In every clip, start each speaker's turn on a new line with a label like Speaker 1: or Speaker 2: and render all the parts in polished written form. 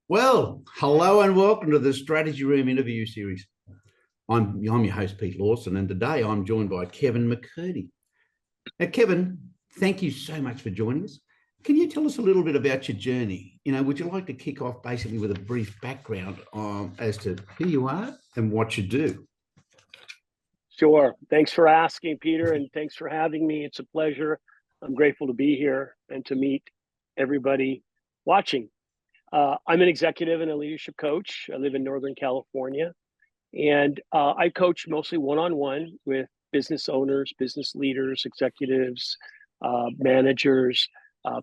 Speaker 1: Well, hello and welcome to the Strategy Room interview series. I'm your host, Pete Lawson, and today I'm joined by Kevin McCurdy. Now, Kevin, thank you so much for joining us. Can you tell us a little bit about your journey? Would you like to kick off basically with a brief background as to who you are and what you do?
Speaker 2: Sure. Thanks for asking, Peter, and thanks for having me. It's a pleasure. I'm grateful to be here and to meet everybody watching. I'm an executive and a leadership coach. I live in Northern California, and I coach mostly one-on-one with business owners, business leaders, executives, managers,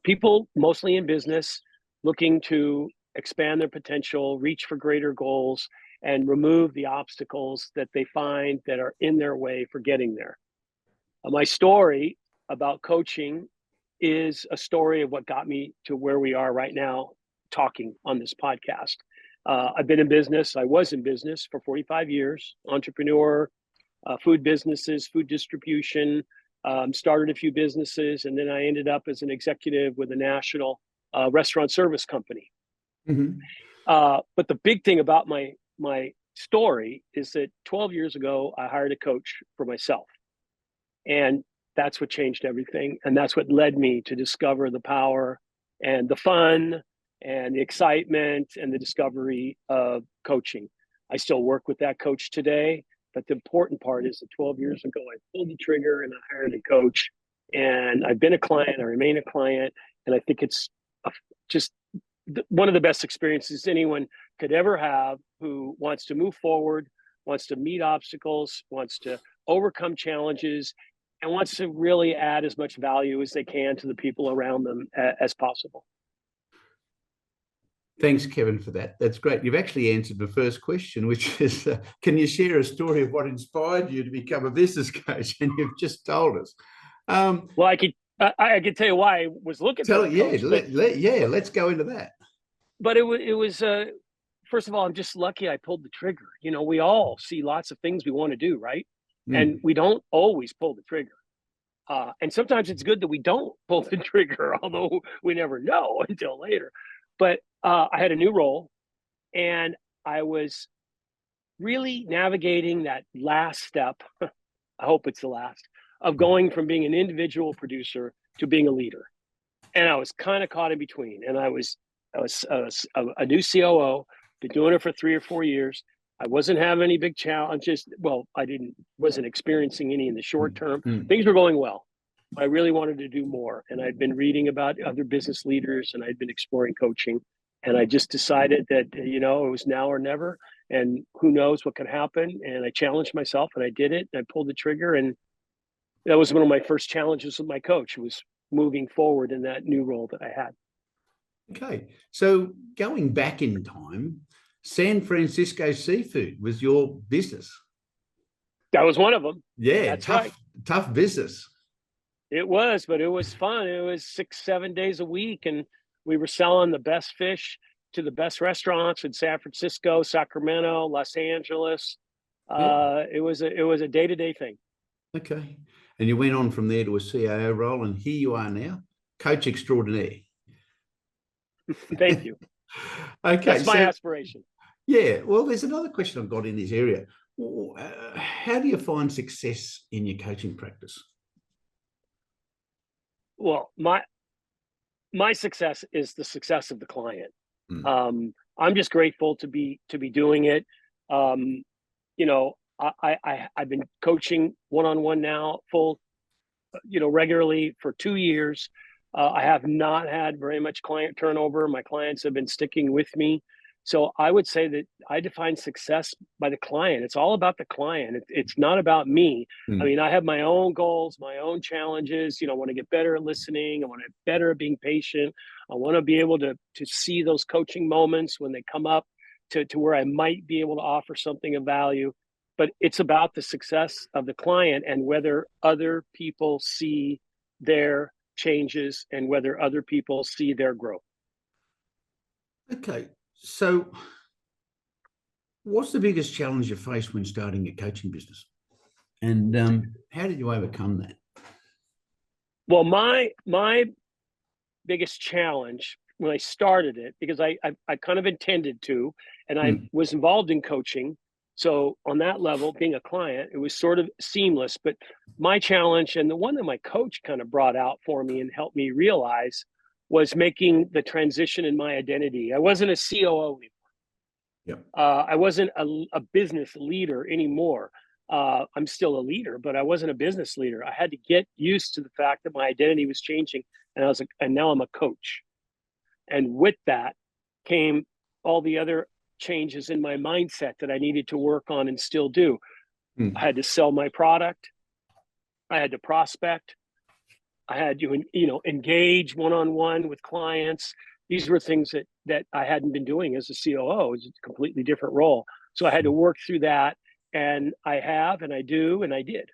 Speaker 2: people mostly in business looking to expand their potential, reach for greater goals, and remove the obstacles that they find that are in their way for getting there. My story about coaching is a story of what got me to where we are right now talking on this podcast. I've been in business. I was in business for 45 years, entrepreneur, food businesses, food distribution, started a few businesses, and then I ended up as an executive with a national restaurant service company.
Speaker 1: Mm-hmm.
Speaker 2: But the big thing about my story is that 12 years ago, I hired a coach for myself. And that's what changed everything. And that's what led me to discover the power and the fun and the excitement and the discovery of coaching. I still work with that coach today. But the important part is that 12 years ago, I pulled the trigger and I hired a coach. And I've been a client, I remain a client. And I think it's just one of the best experiences anyone could ever have who wants to move forward, wants to meet obstacles, wants to overcome challenges, and wants to really add as much value as they can to the people around them as possible.
Speaker 1: Thanks, Kevin, for that. That's great. You've actually answered the first question, which is, can you share a story of what inspired you to become a business coach? And you've just told us.
Speaker 2: Well, I could tell you why I was looking for a coach.
Speaker 1: Let's go into that.
Speaker 2: But it was first of all, I'm just lucky I pulled the trigger. We all see lots of things we want to do, right? And we don't always pull the trigger. And sometimes it's good that we don't pull the trigger, although we never know until later. But I had a new role, and I was really navigating that last step. I hope it's the last of going from being an individual producer to being a leader. And I was kind of caught in between. And I was a new COO, been doing it for 3 or 4 years. I wasn't having any big challenges. Well, wasn't experiencing any in the short term. Things were going well. I really wanted to do more. And I'd been reading about other business leaders, and I'd been exploring coaching. And I just decided that, it was now or never. And who knows what could happen. And I challenged myself, and I did it. And I pulled the trigger. And that was one of my first challenges with my coach, was moving forward in that new role that I had.
Speaker 1: Okay. So going back in time, San Francisco Seafood was your business.
Speaker 2: That was one of them.
Speaker 1: Yeah,
Speaker 2: that's right.
Speaker 1: Tough business.
Speaker 2: It was, but it was fun. It was 6-7 days a week, and we were selling the best fish to the best restaurants in San Francisco, Sacramento, Los Angeles. It was a day-to-day thing.
Speaker 1: Okay. And you went on from there to a CIO role, and here you are now, coach extraordinaire.
Speaker 2: Thank you.
Speaker 1: Okay.
Speaker 2: That's my aspiration.
Speaker 1: Yeah. Well, there's another question I've got in this area. How do you find success in your coaching practice?
Speaker 2: Well, my success is the success of the client. I'm just grateful to be doing it. I've been coaching one-on-one now, regularly for 2 years. I have not had very much client turnover. My clients have been sticking with me. So I would say that I define success by the client. It's all about the client. It's not about me. I mean, I have my own goals, my own challenges. I want to get better at listening. I want to get better at being patient. I want to be able to see those coaching moments when they come up to where I might be able to offer something of value. But it's about the success of the client and whether other people see their changes and whether other people see their growth.
Speaker 1: Okay. So what's the biggest challenge you faced when starting your coaching business? And how did you overcome that?
Speaker 2: Well, my biggest challenge when I started it, because I kind of intended to, and I was involved in coaching. So on that level, being a client, it was sort of seamless. But my challenge, and the one that my coach kind of brought out for me and helped me realize, was making the transition in my identity. I wasn't a COO anymore.
Speaker 1: Yep.
Speaker 2: I wasn't a business leader anymore. I'm still a leader, but I wasn't a business leader. I had to get used to the fact that my identity was changing, and and now I'm a coach. And with that came all the other changes in my mindset that I needed to work on and still do. I had to sell my product. I had to prospect. I had to, engage one-on-one with clients. These were things that I hadn't been doing as a COO. It was a completely different role. So I had to work through that, and I have, and I do, and I did.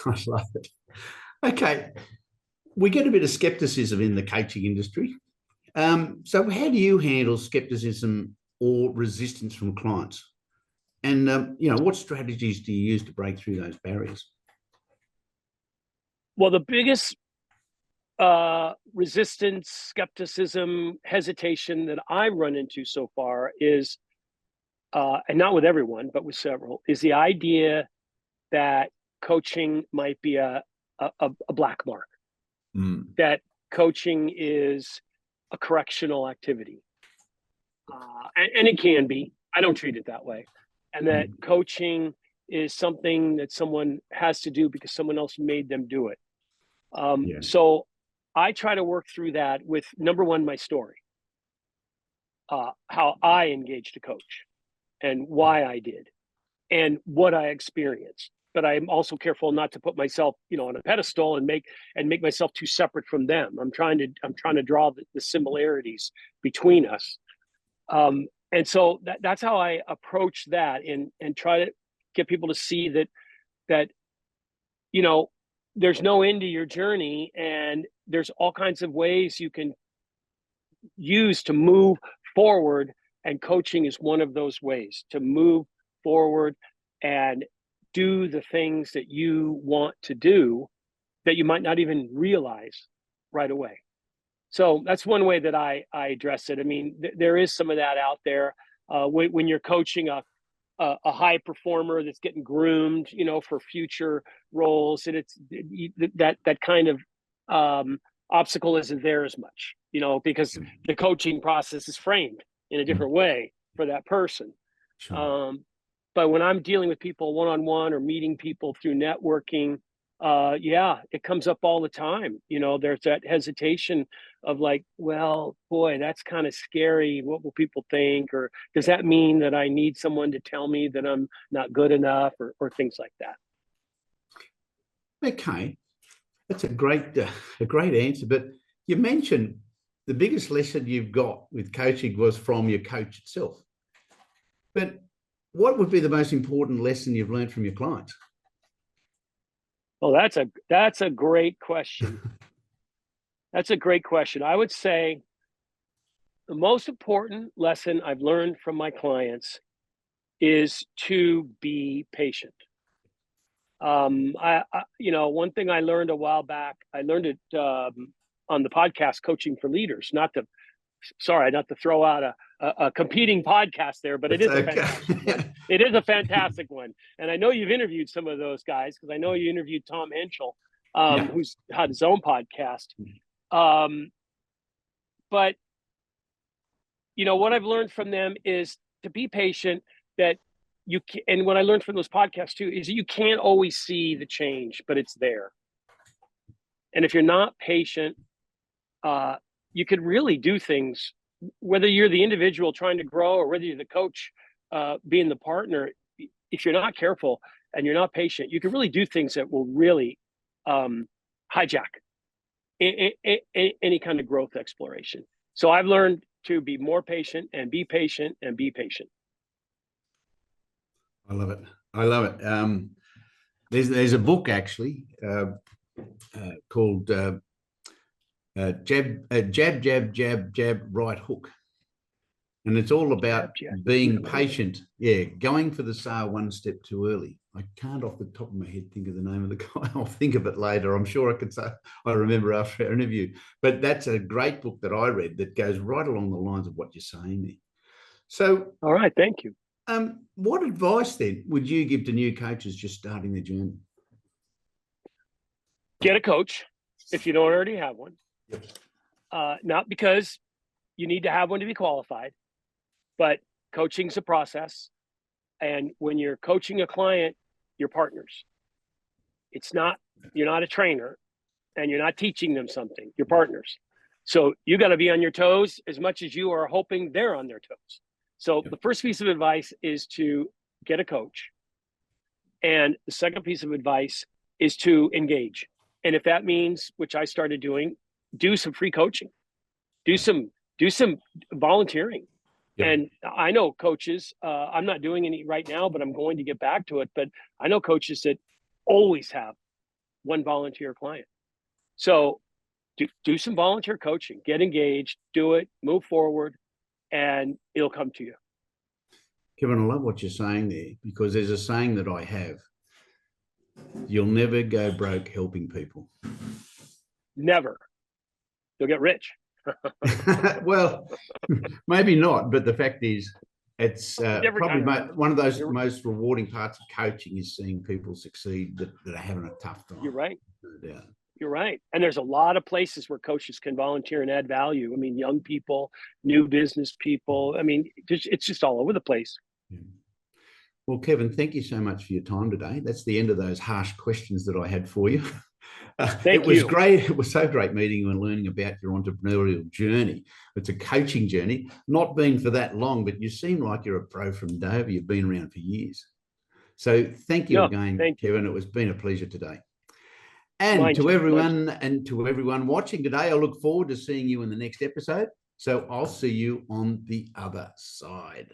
Speaker 1: I love it. Okay. We get a bit of skepticism in the coaching industry. So how do you handle skepticism or resistance from clients? And, what strategies do you use to break through those barriers?
Speaker 2: Well, the biggest resistance, skepticism, hesitation that I've run into so far is, and not with everyone, but with several, is the idea that coaching might be a black mark, that coaching is a correctional activity. And it can be. I don't treat it that way. And that coaching is something that someone has to do because someone else made them do it. So I try to work through that with, number one, my story, how I engaged a coach and why I did and what I experienced. But I'm also careful not to put myself, on a pedestal and make myself too separate from them. I'm trying to draw the similarities between us. And so that's how I approach that, and try to get people to see that there's no end to your journey, and there's all kinds of ways you can use to move forward, and coaching is one of those ways to move forward and do the things that you want to do that you might not even realize right away. So that's one way that I address it. I mean, there is some of that out there when you're coaching a high performer that's getting groomed, for future roles, and it's that kind of obstacle isn't there as much, because the coaching process is framed in a different way for that person. Sure. But when I'm dealing with people one-on-one or meeting people through networking, it comes up all the time. There's that hesitation of like, well, boy, that's kind of scary. What will people think? Or does that mean that I need someone to tell me that I'm not good enough, or things like that?
Speaker 1: Okay. That's a great answer. But you mentioned the biggest lesson you've got with coaching was from your coach itself. But what would be the most important lesson you've learned from your clients?
Speaker 2: Well, that's a great question. That's a great question. I would say the most important lesson I've learned from my clients is to be patient. One thing I learned a while back, I learned it on the podcast Coaching for Leaders. Not to throw out a competing podcast there, but it is a fantastic one. It is a fantastic one. And I know you've interviewed some of those guys, because I know you interviewed Tom Henschel, who's had his own podcast. But what I've learned from them is to be patient, that you can, and what I learned from those podcasts too, is you can't always see the change, but it's there. And if you're not patient, you could really do things, whether you're the individual trying to grow or whether you're the coach being the partner. If you're not careful and you're not patient, you can really do things that will really hijack any kind of growth exploration. So I've learned to be more patient and be patient and be patient.
Speaker 1: I love it. There's a book actually called Jab, Jab, Jab, Jab, Right Hook. And it's all about being
Speaker 2: Yeah.
Speaker 1: patient. Yeah, going for the sale one step too early. I can't off the top of my head think of the name of the guy. I'll think of it later. I'm sure I could say I remember after our interview. But that's a great book that I read that goes right along the lines of what you're saying there. So,
Speaker 2: all right, thank you.
Speaker 1: What advice then would you give to new coaches just starting their journey?
Speaker 2: Get a coach if you don't already have one.
Speaker 1: Yep.
Speaker 2: Not because you need to have one to be qualified, but coaching's a process. And when you're coaching a client, you're partners. You're not a trainer and you're not teaching them something, you're partners. So you got to be on your toes as much as you are hoping they're on their toes. So the first piece of advice is to get a coach. And the second piece of advice is to engage. And if that means, which I started doing, do some free coaching, do some volunteering. Yep. And I know coaches, I'm not doing any right now, but I'm going to get back to it. But I know coaches that always have one volunteer client. So do some volunteer coaching, get engaged, do it, move forward, and it'll come to you.
Speaker 1: Kevin, I love what you're saying there, because there's a saying that I have. You'll never go broke helping people.
Speaker 2: Never. You'll get rich.
Speaker 1: Well, maybe not, but the fact is, it's probably one of those most rewarding parts of coaching is seeing people succeed that are having a tough time.
Speaker 2: You're right.
Speaker 1: Yeah.
Speaker 2: You're right. And there's a lot of places where coaches can volunteer and add value. I mean, young people, new business people. I mean, it's just all over the place.
Speaker 1: Yeah. Well, Kevin, thank you so much for your time today. That's the end of those harsh questions that I had for you. It was great. It was so great meeting you and learning about your entrepreneurial journey. It's a coaching journey, not been for that long, but you seem like you're a pro from Dover. You've been around for years. So thank you again, Kevin. It has been a pleasure today. And to everyone watching today, I look forward to seeing you in the next episode. So I'll see you on the other side.